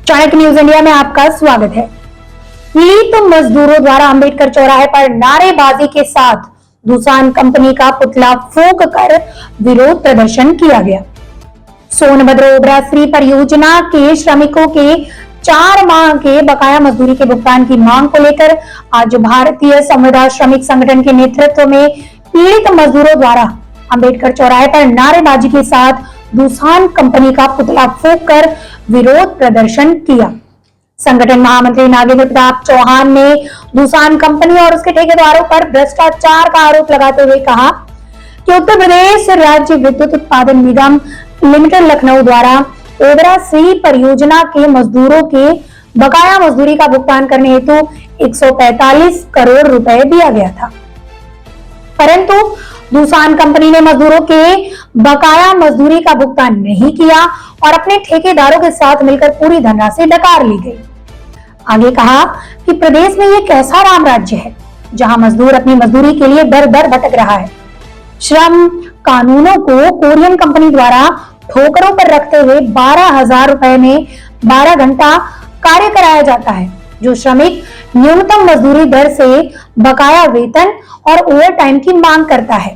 Chanakya news India में आपका स्वागत है। पीड़ित मजदूरों द्वारा अंबेडकर चौराहे पर नारेबाजी के साथ दूसान कंपनी का पुतला फूंक कर विरोध प्रदर्शन किया गया। सोनभद्र ओबरा श्री परियोजना के श्रमिकों के 4 माह के बकाया मजदूरी के भुगतान की मांग को लेकर आज भारतीय संविदा श्रमिक संगठन के नेतृत्व में पीड़ित मजदूरों द्वारा अंबेडकर चौराहे पर नारेबाजी के साथ दूसान कंपनी का पुतला फूंक कर विरोध प्रदर्शन किया। संगठन महामंत्री नागेंद्र प्रताप चौहान ने दूसान कंपनी और उसके ठेकेदारों पर भ्रष्टाचार का आरोप लगाते हुए कहा कि उत्तर प्रदेश राज्य विद्युत उत्पादन निगम लिमिटेड लखनऊ द्वारा ओबरा श्री परियोजना के मजदूरों के बकाया मजदूरी का भुगतान करने हेतु 145 करोड़ रुपए दिया गया था, परंतु दूसान कंपनी ने मजदूरों के बकाया मजदूरी का भुगतान नहीं किया और अपने ठेकेदारों के साथ मिलकर पूरी धनराशि डकार ली गई। आगे कहा कि प्रदेश में ये कैसा राम राज्य है जहां मजदूर अपनी मजदूरी के लिए दर दर भटक रहा है। श्रम कानूनों को कोरियन कंपनी द्वारा ठोकरों पर रखते हुए 12,000 रुपए में 12 घंटा कार्य कराया जाता है, जो श्रमिक न्यूनतम मजदूरी दर से बकाया वेतन और ओवर टाइम की मांग करता है।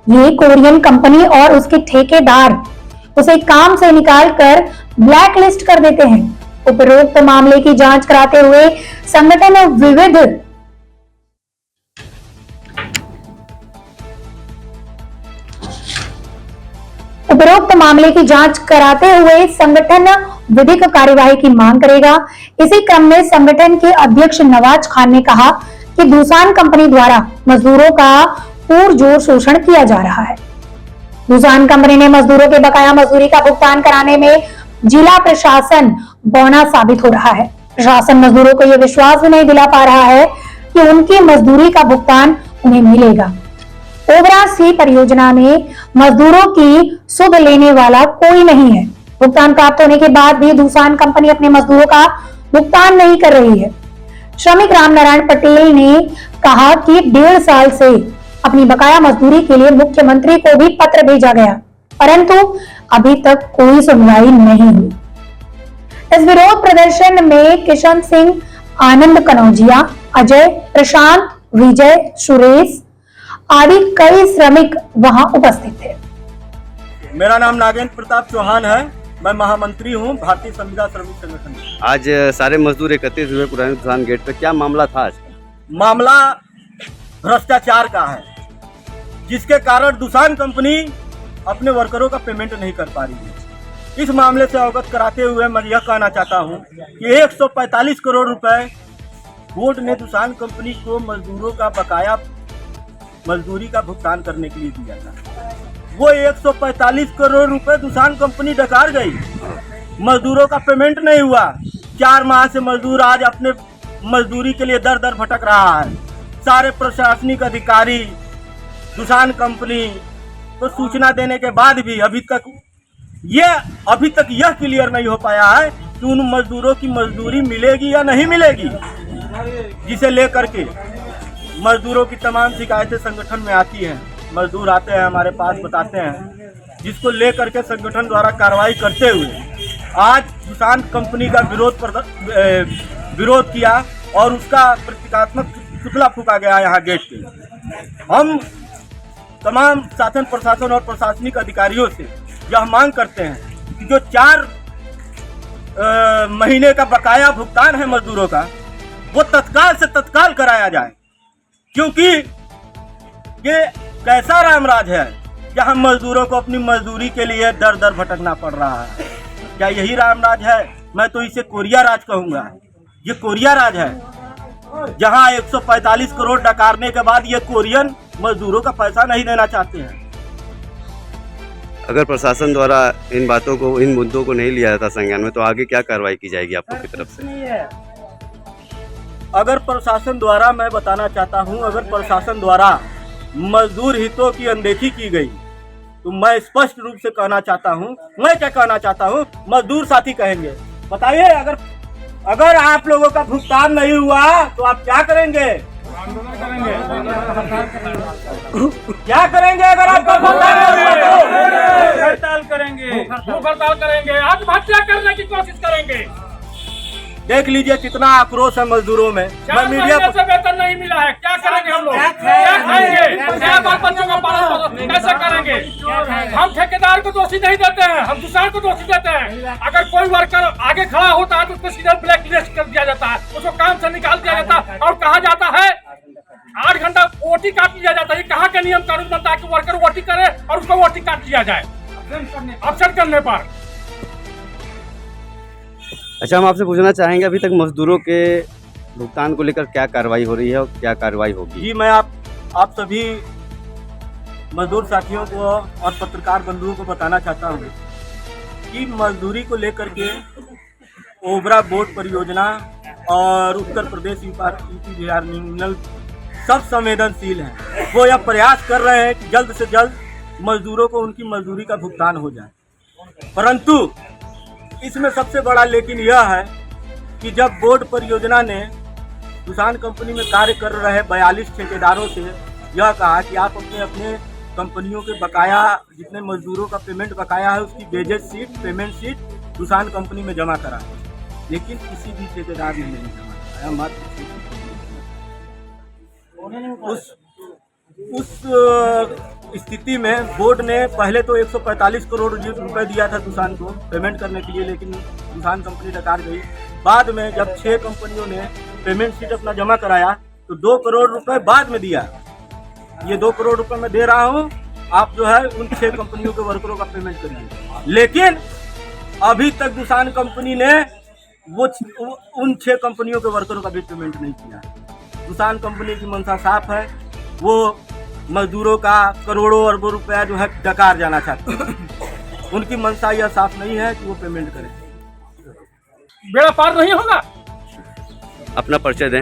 ये कोरियन कंपनी और उसके ठेकेदार उसे काम से निकालकर ब्लैक लिस्ट कर देते हैं। उपरोक्त मामले की जांच कराते हुए संगठन विधिक कार्यवाही की मांग करेगा। इसी क्रम में संगठन के अध्यक्ष नवाज खान ने कहा कि दूसान कंपनी द्वारा मजदूरों का पुरजोर शोषण किया जा रहा है। दूसान कंपनी ने मजदूरों के बकाया मजदूरी का भुगतान कराने में जिला प्रशासन बौना साबित हो रहा है। प्रशासन मजदूरों को यह विश्वास भी नहीं दिला पा रहा है कि उनकी मजदूरी का भुगतान उन्हें मिलेगा। ओबरा श्री परियोजना में मजदूरों की सुध लेने वाला कोई नहीं है। भुगतान प्राप्त होने के बाद भी दूसान कंपनी अपने मजदूरों का भुगतान नहीं कर रही है। श्रमिक रामनारायण पटेल ने कहा कि 1.5 साल से अपनी बकाया मजदूरी के लिए मुख्यमंत्री को भी पत्र भेजा गया, परंतु अभी तक कोई सुनवाई नहीं हुई। इस विरोध प्रदर्शन में किशन सिंह, आनंद कनौजिया, अजय, प्रशांत, विजय, सुरेश आदि कई श्रमिक वहां उपस्थित थे। मेरा नाम नागेंद्र प्रताप चौहान है, मैं महामंत्री हूं भारतीय संविदा श्रमिक संगठन। आज सारे मजदूर एकत्रित हुए पुराने दूसान गेट पे, क्या मामला था आज? मामला भ्रष्टाचार का है, जिसके कारण दूसान कंपनी अपने वर्करों का पेमेंट नहीं कर पा रही है। इस मामले से अवगत कराते हुए मैं यह कहना चाहता हूं कि 145 करोड़ रुपए बोर्ड ने दूसान कंपनी को मजदूरों का बकाया मजदूरी का भुगतान करने के लिए दिया था। वो 145 करोड़ रुपए दूसान कंपनी डकार गई, मजदूरों का पेमेंट नहीं हुआ। 4 माह से मजदूर आज अपने मजदूरी के लिए दर दर भटक रहा है। सारे प्रशासनिक अधिकारी दूसान कंपनी को सूचना देने के बाद भी अभी तक यह क्लियर नहीं हो पाया है कि उन मजदूरों की मजदूरी मिलेगी या नहीं मिलेगी, जिसे लेकर के मजदूरों की तमाम शिकायतें संगठन में आती हैं। मजदूर आते हैं हमारे पास, बताते हैं, जिसको लेकर के संगठन द्वारा कार्रवाई करते हुए आज दूसान कंपनी का विरोध किया और उसका प्रतीकात्मक पुतला फूंका गया यहाँ गेट पे। हम तमाम शासन प्रशासन और प्रशासनिक अधिकारियों से यह मांग करते हैं कि जो 4 महीने का बकाया भुगतान है मजदूरों का, वो तत्काल से तत्काल कराया जाए, क्योंकि ये कैसा रामराज है जहां मजदूरों को अपनी मजदूरी के लिए दर दर भटकना पड़ रहा है। क्या यही रामराज है? मैं तो इसे कोरिया राज कहूंगा। ये कोरिया राज है, जहां 145 करोड़ डकारने के बाद ये कोरियन मजदूरों का पैसा नहीं देना चाहते हैं। अगर प्रशासन द्वारा इन बातों को, इन मुद्दों को नहीं लिया जाता संज्ञान में, तो आगे क्या कार्रवाई की जाएगी आप लोग की तरफ से? अगर प्रशासन द्वारा, मैं बताना चाहता हूं, अगर प्रशासन द्वारा मजदूर हितों की अनदेखी की गई तो मैं स्पष्ट रूप से कहना चाहता हूं, मैं क्या कहना चाहता हूं, मजदूर साथी कहेंगे। बताइए, अगर आप लोगों का भुगतान नहीं हुआ तो आप क्या करेंगे? क्या करेंगे? अगर आपका भुगतान नहीं हुआ तो हड़ताल करेंगे। भूख हड़ताल करेंगे, आत्महत्या करने की कोशिश करेंगे। देख लीजिए कितना आक्रोश है मजदूरों में। मैं 4 मीडिया महीने से वेतन नहीं मिला है, क्या करेंगे हम लोग? क्या खाएंगे? क्या बाल बच्चों का पालन कैसे करेंगे? हम ठेकेदार को दोषी नहीं देते हैं, हम किसान को दोषी देते हैं। अगर कोई वर्कर आगे खड़ा होता है तो उसको सीधा ब्लैक लिस्ट कर दिया जाता है, उसको काम से निकाल दिया जाता है और कहा जाता है 8 घंटा ओटी काट लिया जाता है। कहाँ का नियम कानून बनता है कि वर्कर ओटी करे और उसको ओटी काट लिया जाए अवसर करने पर? अच्छा, हम आपसे पूछना चाहेंगे अभी तक मजदूरों के भुगतान को लेकर क्या कार्रवाई हो रही है और क्या कार्रवाई होगी? जी, मैं आप सभी मजदूर साथियों को और पत्रकार बंधुओं को बताना चाहता हूँ कि मजदूरी को लेकर के ओबरा बोर्ड परियोजना और उत्तर प्रदेश यूपी बिहार निम्नल सब संवेदनशील हैं। वो यह प्रयास कर रहे हैं कि जल्द से जल्द मजदूरों को उनकी मजदूरी का भुगतान हो जाए, परंतु इसमें सबसे बड़ा लेकिन यह है कि जब बोर्ड परियोजना ने किसान कंपनी में कार्य कर रहे 42 ठेकेदारों से यह कहा कि आप अपने अपने कंपनियों के बकाया जितने मजदूरों का पेमेंट बकाया है उसकी वेजेज सीट, पेमेंट सीट किसान कंपनी में जमा कराएं, लेकिन किसी भी ठेकेदार ने नहीं जमा कराया। मात्र उस स्थिति में बोर्ड ने पहले तो 145 करोड़ रुपए दिया था किसान को पेमेंट करने के लिए, लेकिन किसान कंपनी डकार गई। बाद में जब 6 कंपनियों ने पेमेंट शीट अपना जमा कराया तो 2 करोड़ रुपए बाद में दिया। ये 2 करोड़ रुपए मैं दे रहा हूँ, आप जो है उन 6 कंपनियों के वर्करों का पेमेंट करिए। लेकिन अभी तक किसान कंपनी ने वो उन 6 कंपनियों के वर्करों का भी पेमेंट नहीं किया। किसान कंपनी की मंशा साफ है, वो मजदूरों का करोड़ों अरबों रुपया जो है डकार जाना चाहते हैं। उनकी मंशा यह साफ नहीं है कि वो पेमेंट करें। बेड़ा पार नहीं होगा। अपना परिचय दें।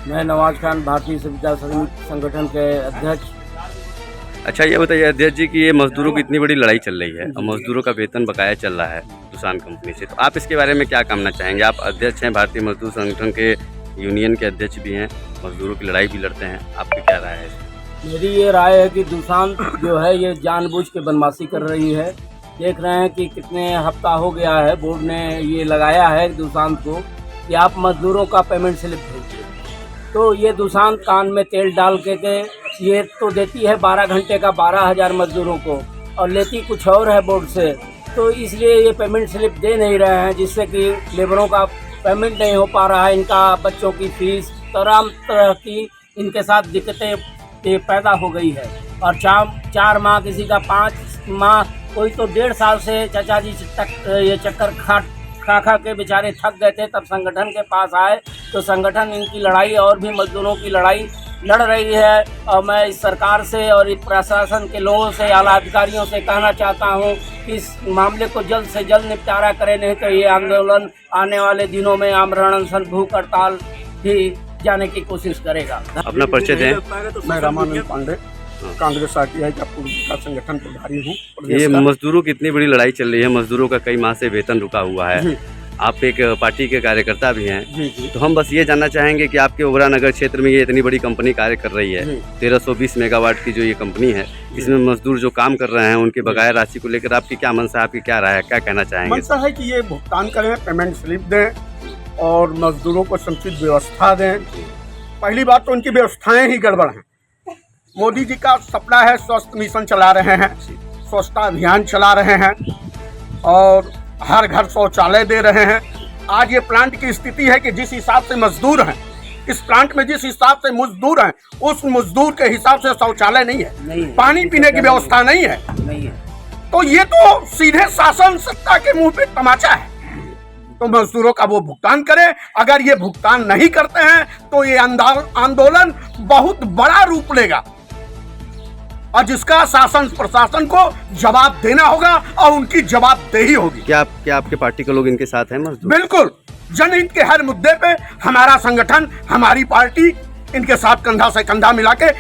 मैं नवाज खान, भारतीय संविदा संगठन के अध्यक्ष। अच्छा, ये बताइए अध्यक्ष जी कि ये मजदूरों की इतनी बड़ी लड़ाई चल रही है और मजदूरों का वेतन बकाया चल रहा है किसान कंपनी से, तो आप इसके बारे में क्या कहना चाहेंगे? आप अध्यक्ष हैं, भारतीय मजदूर संगठन के यूनियन के अध्यक्ष भी हैं, मजदूरों की लड़ाई भी लड़ते हैं, आपकी क्या राय है? मेरी ये राय है कि दुसान जो है ये जानबूझ के बदमाशी कर रही है। देख रहे हैं कि कितने हफ्ता हो गया है बोर्ड ने ये लगाया है दुसान को कि आप मजदूरों का पेमेंट स्लिप भेजिए, तो ये दुसान कान में तेल डाल के ये तो देती है 12 घंटे का 12,000 मजदूरों को और लेती कुछ और है बोर्ड से, तो इसलिए ये पेमेंट स्लिप दे नहीं रहे हैं, जिससे कि लेबरों का पेमेंट नहीं हो पा रहा है। इनका बच्चों की फीस तमाम तरह की इनके साथ दिक्कतें पैदा हो गई है और 4 माह, किसी का 5 माह, कोई तो 1.5 साल से चाचा जी तक ये चक्कर खा के बेचारे थक गए थे। तब संगठन के पास आए तो संगठन इनकी लड़ाई और भी मजदूरों की लड़ाई लड़ रही है। और मैं इस सरकार से और इस प्रशासन के लोगों से, आला अधिकारियों से कहना चाहता हूं कि इस मामले को जल्द से जल्द निपटारा करें, नहीं तो ये आंदोलन आने वाले दिनों में आमरण अनशन, भूख हड़ताल भी जाने की कोशिश करेगा। अपना परिचय दें। मैं रामानंद पांडे, कांग्रेस आरटीआई का पूर्व संगठन प्रभारी हूँ। ये मजदूरों की इतनी बड़ी लड़ाई चल रही है, मजदूरों का कई माह से वेतन रुका हुआ है, आप एक पार्टी के कार्यकर्ता भी हैं, तो हम बस ये जानना चाहेंगे कि आपके ओबरा नगर क्षेत्र में ये इतनी बड़ी कंपनी कार्य कर रही है, 1320 मेगावाट की जो ये कंपनी है, इसमें मजदूर जो काम कर रहे हैं उनके बकाया राशि को लेकर आपकी क्या मंशा है, आपकी क्या राय है, क्या कहना चाहेंगे? मंशा है कि ये भुगतान करें, पेमेंट स्लिप दें और मजदूरों को समुचित व्यवस्था दें। पहली बात तो उनकी व्यवस्थाएं ही गड़बड़ हैं। मोदी जी का सपना है, स्वस्थ मिशन चला रहे हैं, स्वच्छता अभियान चला रहे हैं और हर घर शौचालय दे रहे हैं। आज ये प्लांट की स्थिति है कि जिस हिसाब से मजदूर हैं, इस प्लांट में जिस हिसाब से मजदूर हैं, उस मजदूर के हिसाब से शौचालय नहीं है, पानी पीने की व्यवस्था नहीं है। तो ये तो सीधे शासन सत्ता के मुंह पे तमाचा है। तो मजदूरों का वो भुगतान करें। अगर ये भुगतान नहीं करते हैं तो ये आंदोलन बहुत बड़ा रूप लेगा और जिसका शासन प्रशासन को जवाब देना होगा और उनकी जवाबदेही होगी। क्या आपके पार्टी के लोग इनके साथ हैं मजदूर? बिल्कुल, जनहित के हर मुद्दे पे हमारा संगठन, हमारी पार्टी इनके साथ कंधा से कंधा मिला के